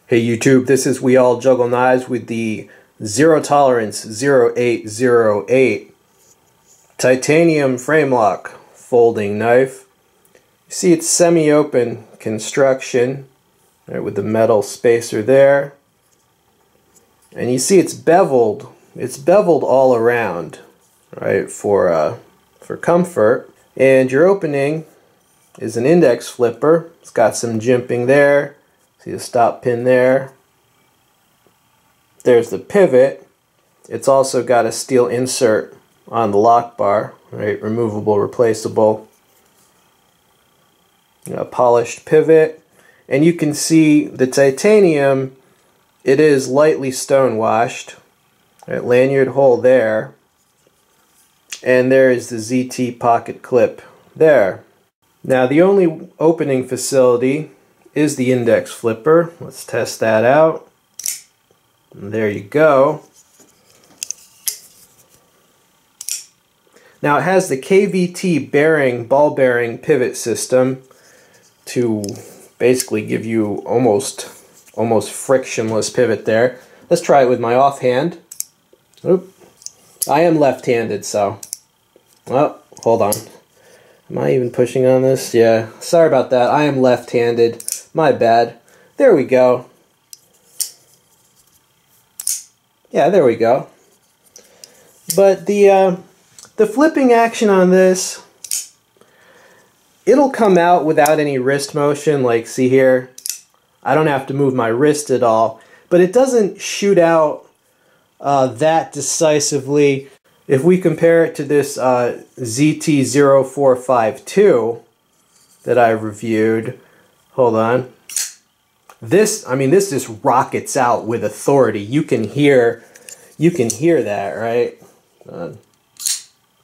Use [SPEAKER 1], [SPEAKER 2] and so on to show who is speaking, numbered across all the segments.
[SPEAKER 1] Hey YouTube, this is We All Juggle Knives with the Zero Tolerance 0808 titanium frame lock folding knife. You see it's semi-open construction, right, with the metal spacer there. And you see it's beveled. It's beveled all around, right, for comfort. And your opening is an index flipper. It's got some jimping there. See the stop pin there. There's the pivot. It's also got a steel insert on the lock bar, right? Removable, replaceable. A polished pivot. And you can see the titanium, it is lightly stone washed. Right? Lanyard hole there. And there is the ZT pocket clip there. Now the only opening facility is the index flipper. Let's test that out. And there you go. Now it has the KVT bearing, ball bearing pivot system to basically give you almost frictionless pivot there. Let's try it with my offhand. Oop. I am left-handed, so. Oh, hold on. Am I even pushing on this? Yeah, sorry about that. I am left-handed. My bad. There we go. Yeah, there we go. But the flipping action on this, it'll come out without any wrist motion. Like, see here, I don't have to move my wrist at all. But it doesn't shoot out that decisively. If we compare it to this ZT0452 that I reviewed, hold on. This just rockets out with authority. You can hear that, right?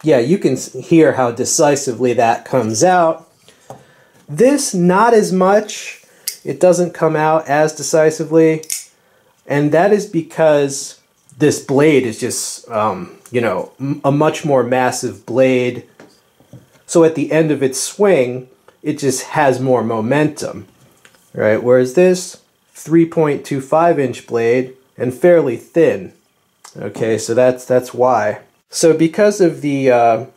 [SPEAKER 1] Yeah, you can hear how decisively that comes out. This, not as much. It doesn't come out as decisively, and that is because this blade is just, you know, a much more massive blade. So at the end of its swing, it just has more momentum, right? Whereas this 3.25 inch blade and fairly thin. Okay, so that's why. So because of the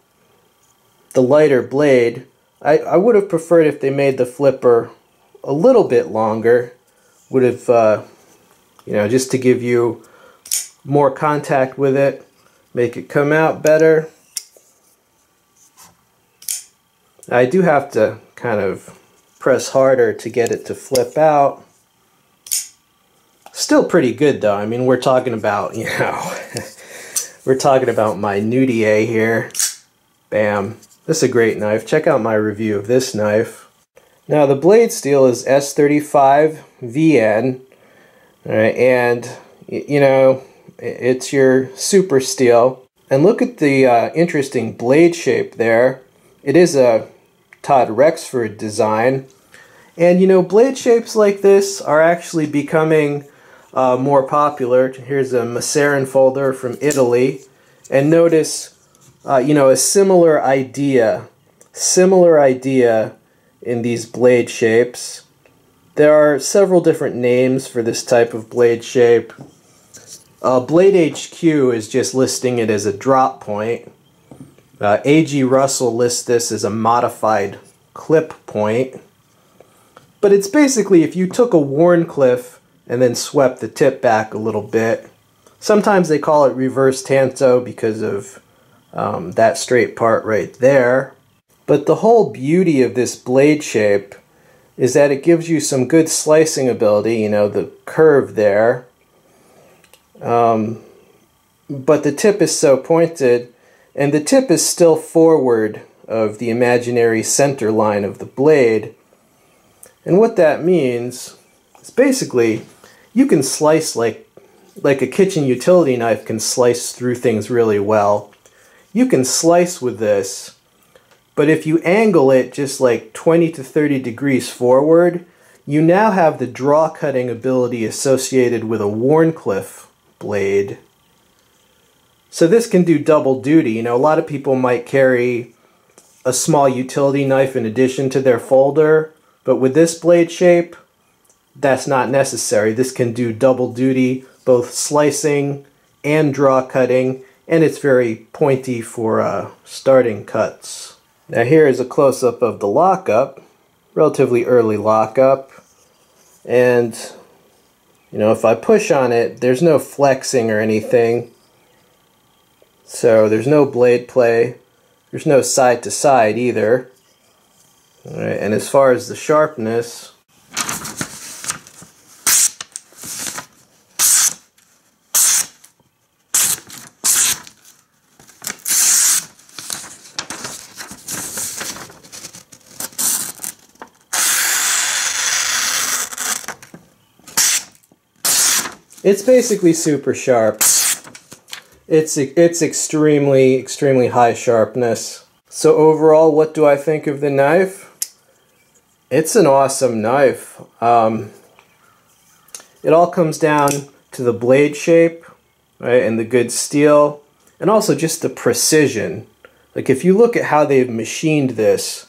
[SPEAKER 1] lighter blade, I would have preferred if they made the flipper a little bit longer. Would have, you know, just to give you more contact with it, make it come out better. I do have to kind of press harder to get it to flip out. Still pretty good though. I mean, we're talking about, you know, we're talking about my Nudie here. Bam. This is a great knife. Check out my review of this knife. Now the blade steel is S35 VN. All right, and you know, it's your super steel. And look at the interesting blade shape there. It is a Todd Rexford design. And you know, blade shapes like this are actually becoming more popular. Here's a Maceran folder from Italy. And notice, you know, a similar idea in these blade shapes. There are several different names for this type of blade shape. Blade HQ is just listing it as a drop point. A.G. Russell lists this as a modified clip point. But it's basically if you took a Wharncliffe and then swept the tip back a little bit. Sometimes they call it reverse tanto because of that straight part right there. But the whole beauty of this blade shape is that it gives you some good slicing ability, you know, the curve there. But the tip is so pointed, and the tip is still forward of the imaginary center line of the blade. And what that means is basically you can slice like a kitchen utility knife can slice through things really well. You can slice with this, but if you angle it just like 20 to 30 degrees forward, you now have the draw cutting ability associated with a Wharncliffe blade. So this can do double duty. You know, a lot of people might carry a small utility knife in addition to their folder, but with this blade shape, that's not necessary. This can do double duty, both slicing and draw cutting, and it's very pointy for starting cuts. Now here is a close-up of the lockup, relatively early lockup, and you know, if I push on it, there's no flexing or anything, so there's no blade play, there's no side to side either. All right, and as far as the sharpness, it's basically super sharp. It's extremely high sharpness. So overall, what do I think of the knife? It's an awesome knife. It all comes down to the blade shape, right, and the good steel, and also just the precision. Like if you look at how they've machined this,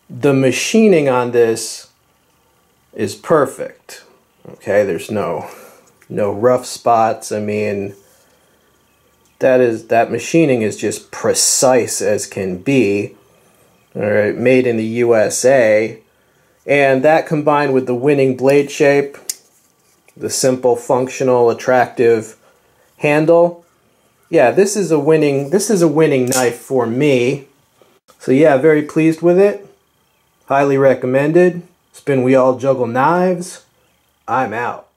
[SPEAKER 1] the machining on this is perfect. Okay, there's no rough spots. I mean, that machining is just precise as can be. All right, made in the USA, and that combined with the winning blade shape, the simple, functional, attractive handle. Yeah, this is a winning knife for me. So yeah, very pleased with it. Highly recommended. It's been We All Juggle Knives. I'm out.